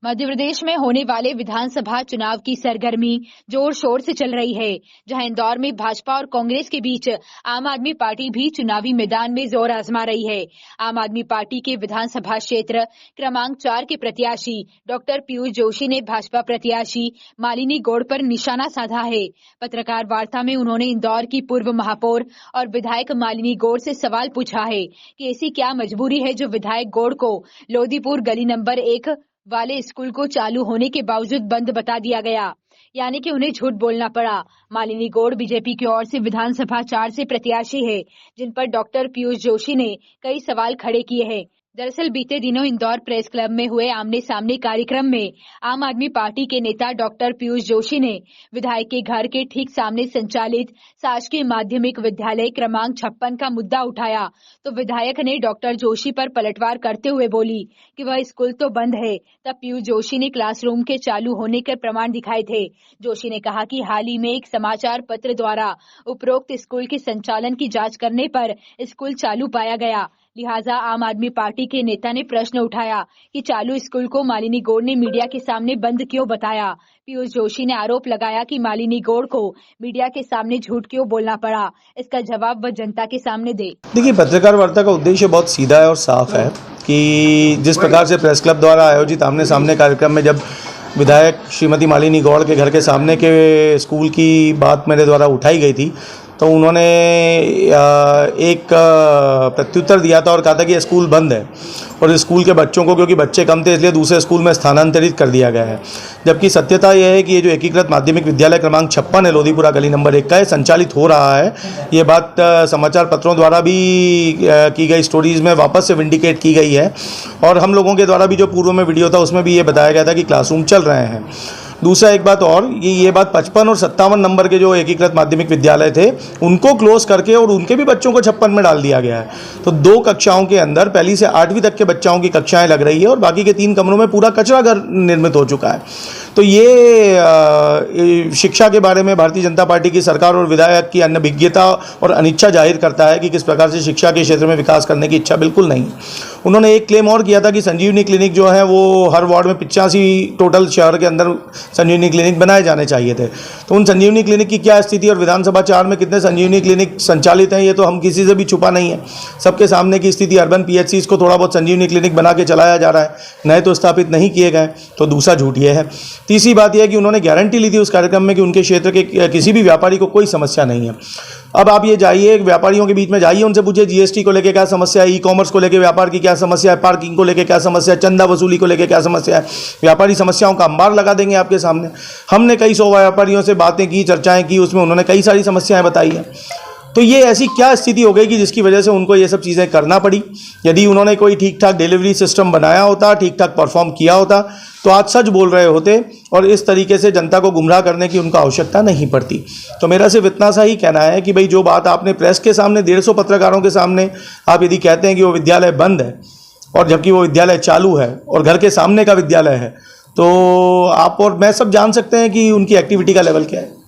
मध्य प्रदेश में होने वाले विधानसभा चुनाव की सरगर्मी जोर शोर से चल रही है, जहां इंदौर में भाजपा और कांग्रेस के बीच आम आदमी पार्टी भी चुनावी मैदान में जोर आजमा रही है। आम आदमी पार्टी के विधानसभा क्षेत्र क्रमांक 4 के प्रत्याशी डॉक्टर पीयूष जोशी ने भाजपा प्रत्याशी मालिनी गौड़ पर निशाना साधा है। पत्रकार वार्ता में उन्होंने इंदौर की पूर्व महापौर और विधायक मालिनी गौड़ से सवाल पूछा है कि ऐसी क्या मजबूरी है जो विधायक गौड़ को लोदीपुर गली नंबर 1 वाले स्कूल को चालू होने के बावजूद बंद बता दिया गया, यानी कि उन्हें झूठ बोलना पड़ा। मालिनी गौड़ बीजेपी की ओर से विधानसभा 4 से प्रत्याशी है, जिन पर डॉक्टर पीयूष जोशी ने कई सवाल खड़े किए हैं। दरअसल बीते दिनों इंदौर प्रेस क्लब में हुए आमने सामने कार्यक्रम में आम आदमी पार्टी के नेता डॉक्टर पीयूष जोशी ने विधायक के घर के ठीक सामने संचालित शासकीय माध्यमिक विद्यालय क्रमांक 56 का मुद्दा उठाया, तो विधायक ने डॉक्टर जोशी पर पलटवार करते हुए बोली कि वह स्कूल तो बंद है। तब पीयूष जोशी ने क्लासरूम के चालू होने के प्रमाण दिखाए थे। जोशी ने कहा कि हाल ही में एक समाचार पत्र द्वारा उपरोक्त स्कूल के संचालन की जाँच करने पर स्कूल चालू पाया गया। लिहाजा आम आदमी पार्टी के नेता ने प्रश्न उठाया कि चालू स्कूल को मालिनी गौड़ ने मीडिया के सामने बंद क्यों बताया। पीयूष जोशी ने आरोप लगाया कि मालिनी गौड़ को मीडिया के सामने झूठ क्यों बोलना पड़ा। इसका जवाब वह जनता के सामने दे। देखिए, पत्रकार वार्ता का उद्देश्य बहुत सीधा है और साफ है कि जिस प्रकार से प्रेस क्लब द्वारा आयोजित आमने सामने कार्यक्रम में जब विधायक श्रीमती मालिनी गौड़ के घर के सामने के स्कूल की बात मेरे द्वारा उठाई गई थी, तो उन्होंने एक प्रत्युत्तर दिया था और कहा था कि स्कूल बंद है और स्कूल के बच्चों को, क्योंकि बच्चे कम थे, इसलिए दूसरे स्कूल में स्थानांतरित कर दिया गया है। जबकि सत्यता यह है कि ये जो एकीकृत माध्यमिक विद्यालय क्रमांक 56 है, लोदीपुरा गली नंबर 1 का है, संचालित हो रहा है। ये बात समाचार पत्रों द्वारा भी की गई स्टोरीज में वापस से विंडिकेट की गई है और हम लोगों के द्वारा भी जो पूर्व में वीडियो था उसमें भी ये बताया गया था कि क्लासरूम चल रहे हैं। दूसरा एक बात और, ये बात 55 और 57 नंबर के जो एकीकृत माध्यमिक विद्यालय थे उनको क्लोज करके और उनके भी बच्चों को 56 में डाल दिया गया है। तो 2 कक्षाओं के अंदर पहली से 8वीं तक के बच्चों की कक्षाएं लग रही है और बाकी के 3 कमरों में पूरा कचरा घर निर्मित हो चुका है। तो ये शिक्षा के बारे में भारतीय जनता पार्टी की सरकार और विधायक की अनभिज्ञता और अनिच्छा जाहिर करता है कि किस प्रकार से शिक्षा के क्षेत्र में विकास करने की इच्छा बिल्कुल नहीं। उन्होंने एक क्लेम और किया था कि संजीवनी क्लिनिक जो है वो हर वार्ड में 85 टोटल शहर के अंदर संजीवनी क्लिनिक बनाए जाने चाहिए थे। तो उन संजीवनी क्लिनिक की क्या स्थिति और विधानसभा 4 में कितने संजीवनी क्लिनिक संचालित हैं, ये तो हम किसी से भी छुपा नहीं है। सबके सामने की स्थिति अर्बन PHCs को थोड़ा बहुत संजीवनी क्लिनिक बना के चलाया जा रहा है, नए तो स्थापित नहीं किए गए। तो दूसरा झूठ ये है। तीसरी बात यह है कि उन्होंने गारंटी ली थी उस कार्यक्रम में कि उनके क्षेत्र के किसी भी व्यापारी को कोई समस्या नहीं है। अब आप ये जाइए व्यापारियों के बीच में जाइए, उनसे पूछिए GST को लेकर क्या समस्या है, ई-कॉमर्स को लेकर व्यापार की क्या समस्या है, पार्किंग को लेकर क्या समस्या है, चंदा वसूली को लेकर क्या समस्या है। व्यापारी समस्याओं का अंबार लगा देंगे आपके सामने। हमने कई 100 व्यापारियों से बातें की, चर्चाएं की, उसमें उन्होंने कई सारी समस्याएं बताई हैं। तो ये ऐसी क्या स्थिति हो गई कि जिसकी वजह से उनको ये सब चीज़ें करना पड़ी। यदि उन्होंने कोई ठीक ठाक डिलीवरी सिस्टम बनाया होता, ठीक ठाक परफॉर्म किया होता, तो आज सच बोल रहे होते और इस तरीके से जनता को गुमराह करने की उनको आवश्यकता नहीं पड़ती। तो मेरा सिर्फ इतना सा ही कहना है कि भाई जो बात आपने प्रेस के सामने 150 पत्रकारों के सामने आप यदि कहते हैं कि वो विद्यालय बंद है और जबकि वो विद्यालय चालू है और घर के सामने का विद्यालय है, तो आप और मैं सब जान सकते हैं कि उनकी एक्टिविटी का लेवल क्या है।